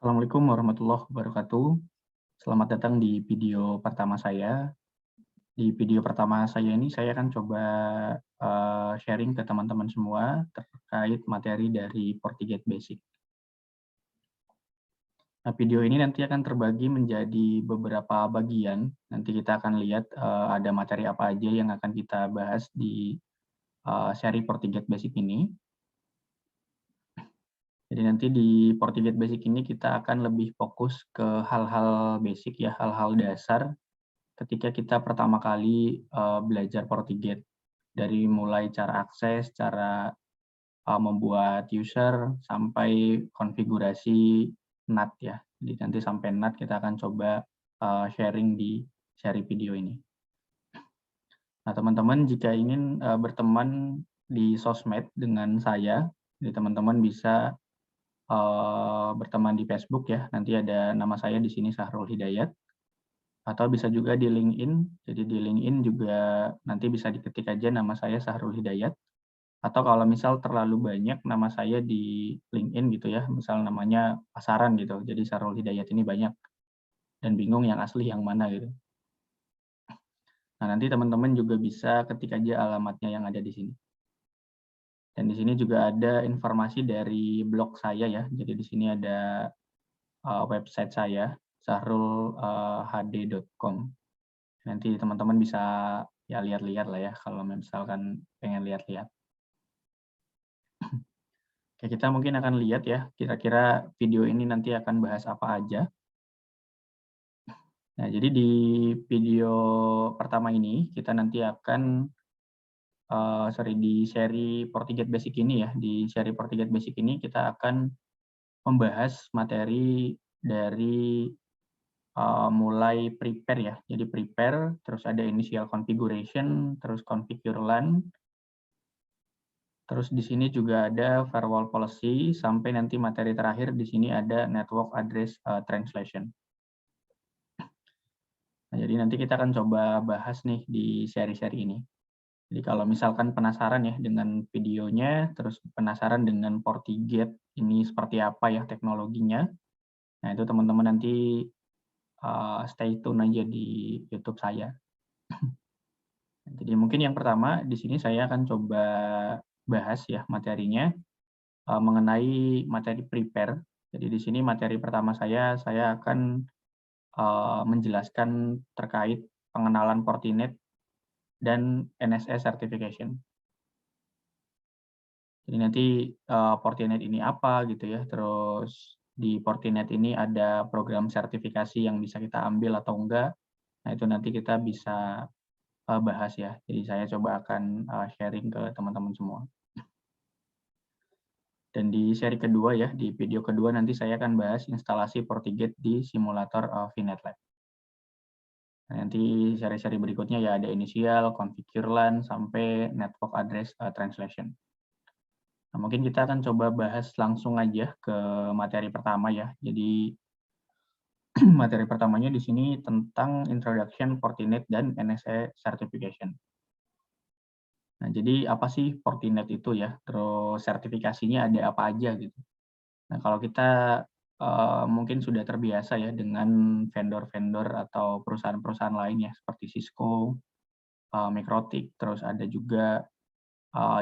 Assalamualaikum warahmatullahi wabarakatuh. Selamat datang di video pertama saya. Di video pertama saya ini saya akan coba sharing ke teman-teman semua terkait materi dari Fortigate Basic. Nah, video ini nanti akan terbagi menjadi beberapa bagian. Nanti kita akan lihat ada materi apa aja yang akan kita bahas di seri Fortigate Basic ini. Jadi nanti di Fortigate Basic ini kita akan lebih fokus ke hal-hal basic ya, hal-hal dasar ketika kita pertama kali belajar Fortigate. Dari mulai cara akses, cara membuat user, sampai konfigurasi NAT ya. Jadi nanti sampai NAT kita akan coba sharing di seri video ini. Nah, teman-teman jika ingin berteman di sosmed dengan saya, jadi teman-teman bisa berteman di Facebook ya. Nanti ada nama saya di sini Sahrul Hidayat. Atau bisa juga di LinkedIn. Jadi di LinkedIn juga nanti bisa diketik aja nama saya Sahrul Hidayat. Atau kalau misal terlalu banyak nama saya di LinkedIn gitu ya, misal namanya pasaran gitu. Jadi Sahrul Hidayat ini banyak dan bingung yang asli yang mana gitu. Nah, nanti teman-teman juga bisa ketik aja alamatnya yang ada di sini. Dan di sini juga ada informasi dari blog saya ya. Jadi di sini ada website saya sahrulhd.com. Nanti teman-teman bisa ya lihat-lihat lah ya kalau misalkan pengen lihat-lihat. Oke, kita mungkin akan lihat ya kira-kira video ini nanti akan bahas apa aja. Nah, jadi di video pertama ini kita nanti akan di seri Fortigate Basic ini ya, di seri Fortigate Basic ini kita akan membahas materi dari mulai prepare ya. Jadi prepare, terus ada initial configuration, terus configure LAN, terus di sini juga ada firewall policy, sampai nanti materi terakhir di sini ada network address translation. Nah, jadi nanti kita akan coba bahas nih di seri-seri ini. Jadi kalau misalkan penasaran ya dengan videonya, terus penasaran dengan Fortigate ini seperti apa ya teknologinya, nah itu teman-teman nanti stay tune aja di YouTube saya. Jadi mungkin yang pertama di sini saya akan coba bahas ya materinya mengenai materi prepare. Jadi di sini materi pertama saya akan menjelaskan terkait pengenalan Fortinet dan NSE certification. Jadi nanti Fortinet ini apa gitu ya, terus di Fortinet ini ada program sertifikasi yang bisa kita ambil atau enggak. Nah, itu nanti kita bisa bahas ya. Jadi saya coba akan sharing ke teman-teman semua. Dan di seri kedua ya, di video kedua nanti saya akan bahas instalasi Fortigate di simulator VNet Lab. Nah, nanti seri-seri berikutnya ya ada initial, configure LAN, sampai network address translation. Nah, mungkin kita akan coba bahas langsung aja ke materi pertama ya. Jadi materi pertamanya di sini tentang Introduction Fortinet dan NSE Certification. Nah, jadi apa sih Fortinet itu ya? Terus sertifikasinya ada apa aja gitu. Nah, kalau kita mungkin sudah terbiasa ya dengan vendor-vendor atau perusahaan-perusahaan lain ya seperti Cisco, Mikrotik, terus ada juga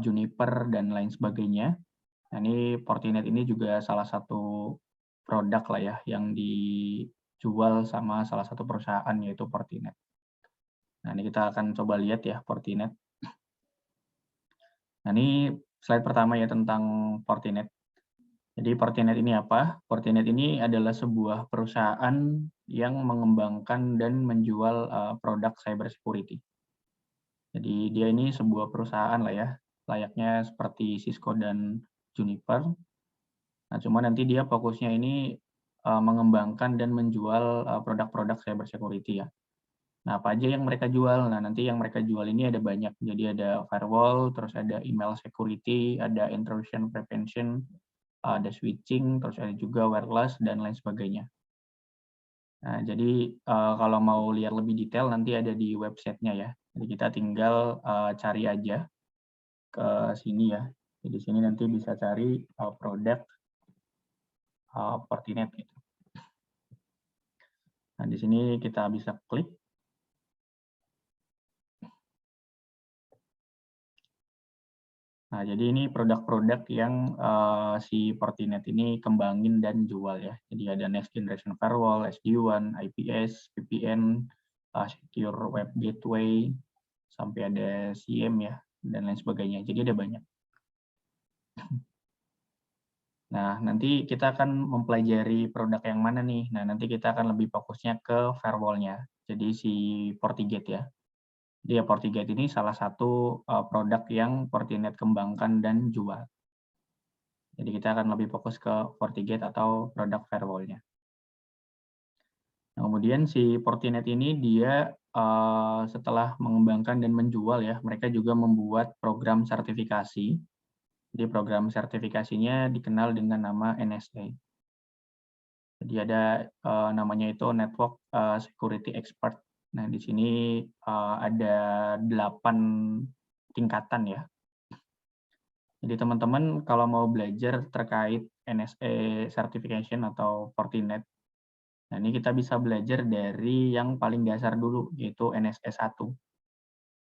Juniper dan lain sebagainya. Nah, ini Fortinet ini juga salah satu produk lah ya yang dijual sama salah satu perusahaan yaitu Fortinet. Nah, ini kita akan coba lihat ya Fortinet. Nah, ini slide pertama ya tentang Fortinet. Jadi Fortinet ini apa? Fortinet ini adalah sebuah perusahaan yang mengembangkan dan menjual produk cyber security. Jadi dia ini sebuah perusahaan lah ya, layaknya seperti Cisco dan Juniper. Nah, cuma nanti dia fokusnya ini mengembangkan dan menjual produk-produk cyber security ya. Nah, apa aja yang mereka jual? Nah, nanti yang mereka jual ini ada banyak. Jadi ada firewall, terus ada email security, ada intrusion prevention, ada switching, terus ada juga wireless, dan lain sebagainya. Nah, jadi kalau mau lihat lebih detail nanti ada di websitenya ya. Jadi kita tinggal cari aja ke sini ya. Jadi di sini nanti bisa cari produk Fortinet gitu. Nah, di sini kita bisa klik. Nah, jadi ini produk-produk yang si Fortinet ini kembangin dan jual ya. Jadi ada Next Generation Firewall, SD-WAN, IPS, VPN, Secure Web Gateway, sampai ada SIEM ya, dan lain sebagainya. Jadi ada banyak. Nah, nanti kita akan mempelajari produk yang mana nih. Nah, nanti kita akan lebih fokusnya ke firewall-nya. Jadi si FortiGate ya. Jadi ya FortiGate ini salah satu produk yang Fortinet kembangkan dan jual. Jadi kita akan lebih fokus ke FortiGate atau produk firewall-nya. Nah, kemudian si Fortinet ini dia setelah mengembangkan dan menjual ya, mereka juga membuat program sertifikasi. Jadi program sertifikasinya dikenal dengan nama NSA. Jadi ada namanya itu Network Security Expert. Nah, di sini ada 8 tingkatan ya. Jadi teman-teman kalau mau belajar terkait NSA Certification atau Fortinet, nah ini kita bisa belajar dari yang paling dasar dulu, yaitu NSA 1.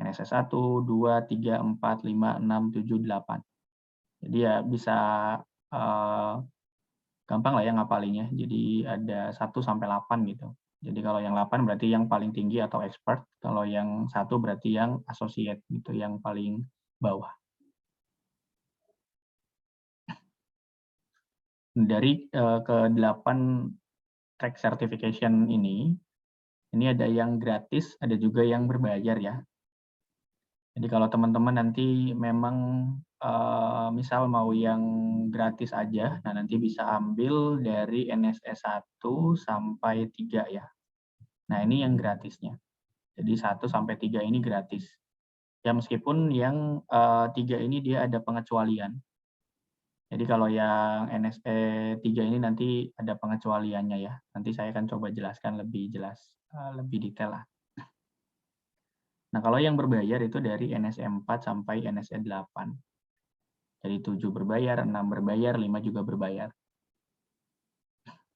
NSA 1, 2, 3, 4, 5, 6, 7, 8. Jadi ya bisa gampang lah ya ngapalinnya. Jadi ada 1 sampai 8 gitu. Jadi kalau yang 8 berarti yang paling tinggi atau expert, kalau yang 1 berarti yang associate gitu, yang paling bawah. Dari ke-8 track certification ini ada yang gratis, ada juga yang berbayar ya. Jadi kalau teman-teman nanti memang misal mau yang gratis aja, nah nanti bisa ambil dari NSE 1 sampai 3 ya. Nah ini yang gratisnya. Jadi 1 sampai 3 ini gratis. Ya meskipun yang 3 ini dia ada pengecualian. Jadi kalau yang NSE 3 ini nanti ada pengecualiannya ya. Nanti saya akan coba jelaskan lebih jelas, lebih detail lah. Nah kalau yang berbayar itu dari NSE 4 sampai NSE 8. Jadi 7 berbayar, 6 berbayar, 5 juga berbayar.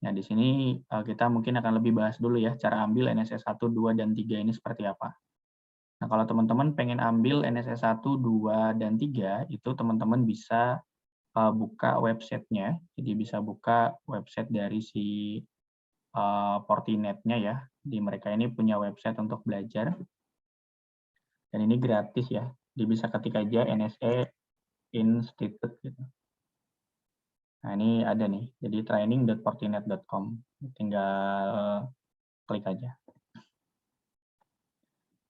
Nah di sini kita mungkin akan lebih bahas dulu ya cara ambil NSE 1, 2, dan 3 ini seperti apa. Nah kalau teman-teman pengen ambil NSE 1, 2, dan 3 itu teman-teman bisa buka websitenya, jadi bisa buka website dari si Fortinet-nya ya. Di mereka ini punya website untuk belajar. Dan ini gratis ya. Jadi bisa ketik aja NSA Institute gitu. Nah, ini ada nih. Jadi training.fortinet.com. Tinggal klik aja.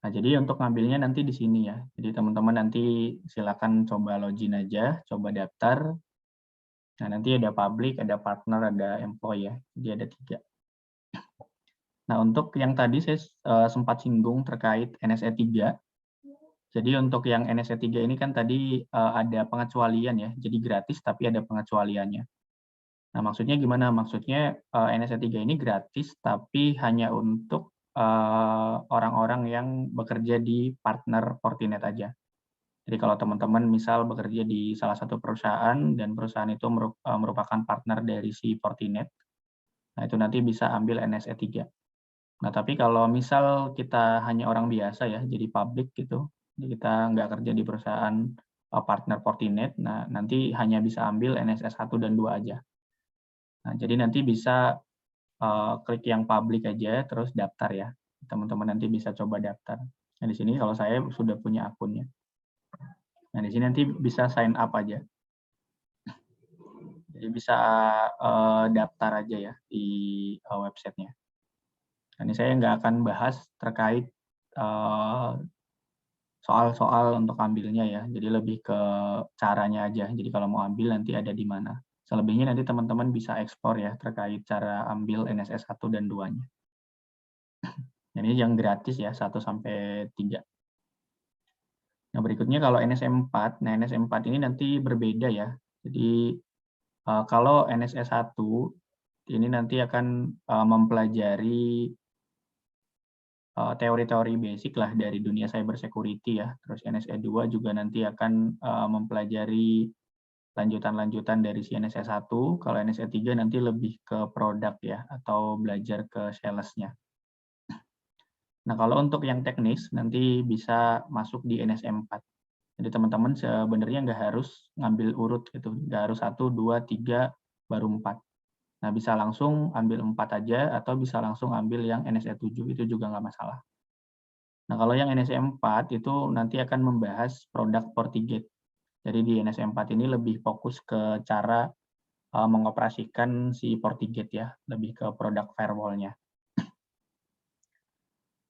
Nah, jadi untuk ngambilnya nanti di sini ya. Jadi teman-teman nanti silakan coba login aja, coba daftar. Nah, nanti ada public, ada partner, ada employee ya. Jadi ada 3. Nah, untuk yang tadi saya sempat singgung terkait NSE 3. Jadi untuk yang NSE 3 ini kan tadi ada pengecualian ya. Jadi gratis tapi ada pengecualiannya. Nah, maksudnya gimana? Maksudnya NSE 3 ini gratis tapi hanya untuk orang-orang yang bekerja di partner Fortinet aja. Jadi kalau teman-teman misal bekerja di salah satu perusahaan dan perusahaan itu merupakan partner dari si Fortinet, nah itu nanti bisa ambil NSE 3. Nah, tapi kalau misal kita hanya orang biasa ya, jadi public gitu, jadi kita nggak kerja di perusahaan partner Fortinet, nah nanti hanya bisa ambil NSE 1 dan 2 aja. Nah, jadi nanti bisa klik yang public aja, terus daftar ya. Teman-teman nanti bisa coba daftar. Nah, di sini kalau saya sudah punya akunnya. Nah, di sini nanti bisa sign up aja. Jadi bisa daftar aja ya di websitenya. Ini saya nggak akan bahas terkait soal-soal untuk ambilnya ya. Jadi lebih ke caranya aja. Jadi kalau mau ambil nanti ada di mana. Selebihnya nanti teman-teman bisa ekspor ya terkait cara ambil NSE 1 dan 2-nya. Ini yang gratis ya 1 sampai 3. Nah, berikutnya kalau NSE 4, nah NSE 4 ini nanti berbeda ya. Jadi kalau NSE 1 ini nanti akan mempelajari teori-teori basic lah dari dunia cyber security ya. Terus NSE 2 juga nanti akan mempelajari lanjutan-lanjutan dari si NSE 1. Kalau NSE 3 nanti lebih ke produk ya, atau belajar ke sales-nya. Nah, kalau untuk yang teknis nanti bisa masuk di NSM 4. Jadi teman-teman sebenarnya nggak harus ngambil urut gitu, nggak harus 1, 2, 3, baru 4. Nah, bisa langsung ambil 4 aja atau bisa langsung ambil yang NSE 7, itu juga nggak masalah. Nah, kalau yang NSE 4 itu nanti akan membahas produk FortiGate. Jadi di NSE 4 ini lebih fokus ke cara mengoperasikan si FortiGate ya, lebih ke produk firewall-nya.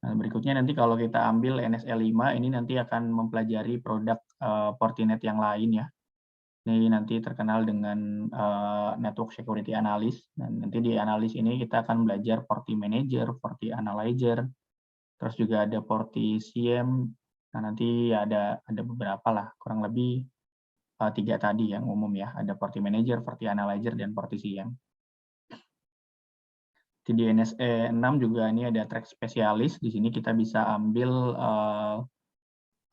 Nah, berikutnya nanti kalau kita ambil NSE 5 ini nanti akan mempelajari produk Fortinet yang lain ya. Ini nanti terkenal dengan Network Security Analyst. Dan nanti di analis ini kita akan belajar Forti Manager, Forti Analyzer, terus juga ada Forti SIEM. Nah, nanti ada beberapa lah, kurang lebih 3 tadi yang umum ya. Ada Forti Manager, Forti Analyzer, dan Forti SIEM. Di NSE 6 juga ini ada track spesialis. Di sini kita bisa ambil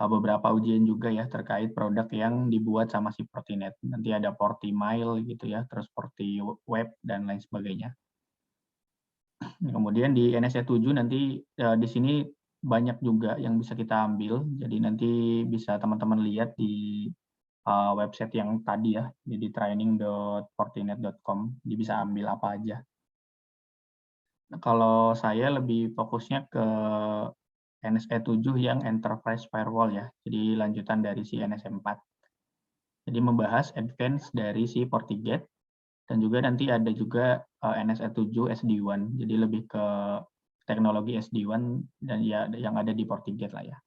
beberapa ujian juga ya terkait produk yang dibuat sama si Fortinet. Nanti ada FortiMail gitu ya, terus FortiWeb dan lain sebagainya. Kemudian di NSE 7 nanti di sini banyak juga yang bisa kita ambil. Jadi nanti bisa teman-teman lihat di website yang tadi ya, jadi training.fortinet.com. Jadi bisa ambil apa aja. Nah, kalau saya lebih fokusnya ke NSE 7 yang Enterprise Firewall ya, jadi lanjutan dari si NSE 4. Jadi membahas advance dari si FortiGate, dan juga nanti ada juga NSE 7 SD-WAN, jadi lebih ke teknologi SD-WAN dan ya yang ada di FortiGate lah ya.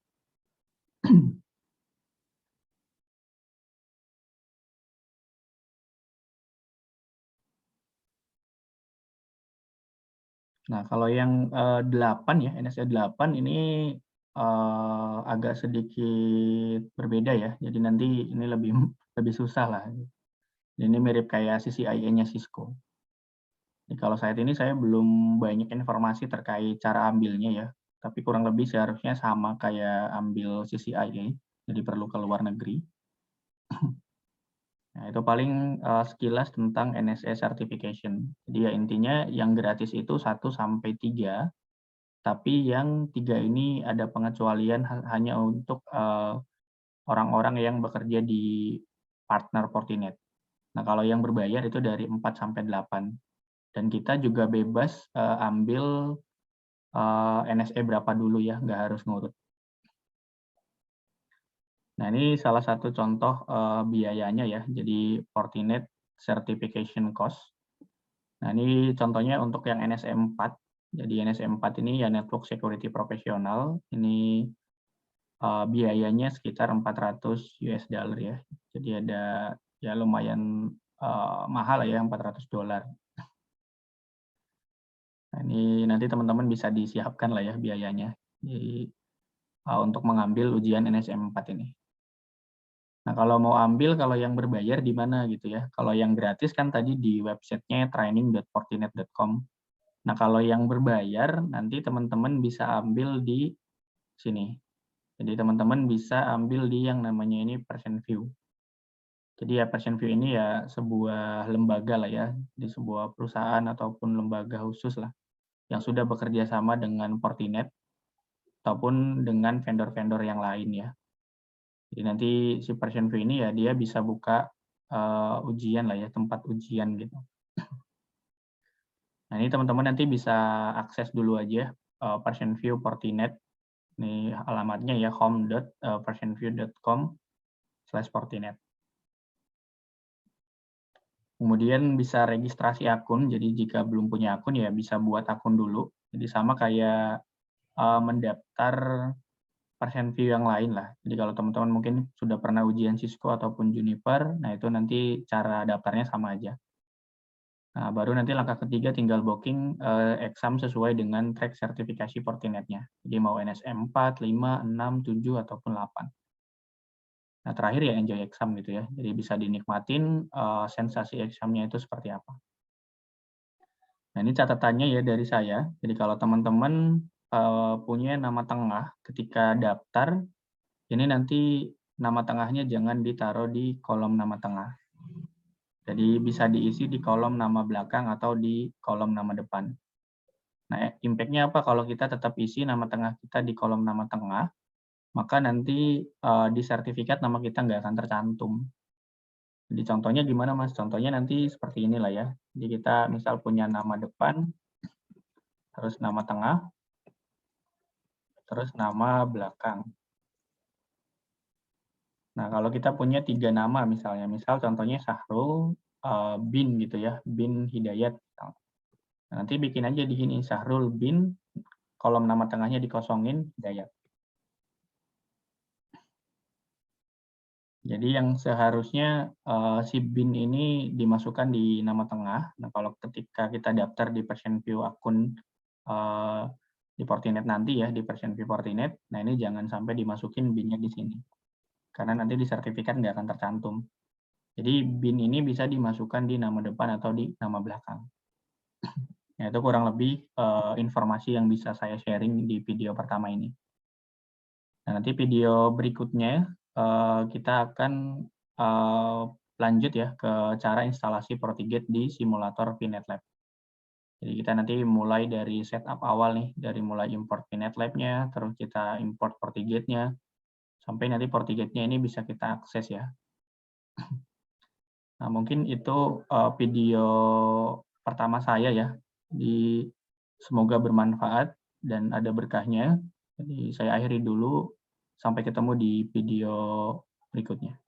Nah, kalau yang 8 ya, NSE 8 ini agak sedikit berbeda ya. Jadi nanti ini lebih lebih susah lah. Ini mirip kayak CCIE-nya Cisco. Jadi kalau saat ini saya belum banyak informasi terkait cara ambilnya ya, tapi kurang lebih seharusnya sama kayak ambil CCIE, jadi perlu ke luar negeri. Nah, itu paling sekilas tentang NSE certification. Jadi ya intinya yang gratis itu 1 sampai 3, tapi yang 3 ini ada pengecualian hanya untuk orang-orang yang bekerja di partner Fortinet. Nah, kalau yang berbayar itu dari 4 sampai 8. Dan kita juga bebas ambil NSE berapa dulu ya, nggak harus ngurut. Nah, ini salah satu contoh biayanya ya, jadi Fortinet Certification Cost. Nah, ini contohnya untuk yang NSE 4. Jadi NSE 4 ini ya Network Security Professional, ini biayanya sekitar 400 US dollar ya. Jadi ada ya lumayan mahal ya, $400. Nah, ini nanti teman-teman bisa disiapkan lah ya biayanya. Jadi untuk mengambil ujian NSM 4 ini. Nah, kalau mau ambil, kalau yang berbayar di mana gitu ya. Kalau yang gratis kan tadi di websitenya training.fortinet.com. Nah, kalau yang berbayar, nanti teman-teman bisa ambil di sini. Jadi teman-teman bisa ambil di yang namanya ini PersenView. Jadi ya PersenView ini ya sebuah lembaga lah ya, di sebuah perusahaan ataupun lembaga khusus lah, yang sudah bekerja sama dengan Fortinet ataupun dengan vendor-vendor yang lain ya. Jadi nanti si PersenView ini ya dia bisa buka ujian lah ya, tempat ujian gitu. Nah, ini teman-teman nanti bisa akses dulu aja PersenView Fortinet. Ini alamatnya ya home.persenview.com/fortinet. Kemudian bisa registrasi akun, jadi jika belum punya akun ya bisa buat akun dulu. Jadi sama kayak mendaftar PersenView yang lain lah. Jadi kalau teman-teman mungkin sudah pernah ujian Cisco ataupun Juniper, nah itu nanti cara daftarnya sama aja. Nah, baru nanti langkah ketiga tinggal booking exam sesuai dengan track sertifikasi Fortinet-nya. Jadi mau NSM 4, 5, 6, 7, ataupun 8. Nah, terakhir ya enjoy exam gitu ya. Jadi bisa dinikmatin sensasi examnya itu seperti apa. Nah, ini catatannya ya dari saya. Jadi kalau teman-teman punya nama tengah ketika daftar, ini nanti nama tengahnya jangan ditaruh di kolom nama tengah. Jadi bisa diisi di kolom nama belakang atau di kolom nama depan. Nah, impact-nya apa kalau kita tetap isi nama tengah kita di kolom nama tengah, maka nanti di sertifikat nama kita nggak akan tercantum. Jadi contohnya gimana Mas? Contohnya nanti seperti inilah ya. Jadi kita misal punya nama depan, terus nama tengah, terus nama belakang. Nah, kalau kita punya 3 nama misalnya, misal contohnya Sahrul bin gitu ya, bin Hidayat. Nah, nanti bikin aja di sini Sahrul bin, kolom nama tengahnya dikosongin Hidayat. Jadi yang seharusnya si bin ini dimasukkan di nama tengah. Nah, kalau ketika kita daftar di version view akun di Fortinet nanti ya, di version view Fortinet, nah ini jangan sampai dimasukin bin-nya di sini. Karena nanti di sertifikat nggak akan tercantum. Jadi bin ini bisa dimasukkan di nama depan atau di nama belakang. Nah, itu kurang lebih informasi yang bisa saya sharing di video pertama ini. Nah, nanti video berikutnya kita akan lanjut ya ke cara instalasi FortiGate di simulator VNet Lab. Jadi kita nanti mulai dari setup awal nih, dari mulai import VNet Lab-nya, terus kita import FortiGate-nya, sampai nanti FortiGate-nya ini bisa kita akses ya. Nah, mungkin itu video pertama saya ya. Semoga bermanfaat dan ada berkahnya. Jadi saya akhiri dulu. Sampai ketemu di video berikutnya.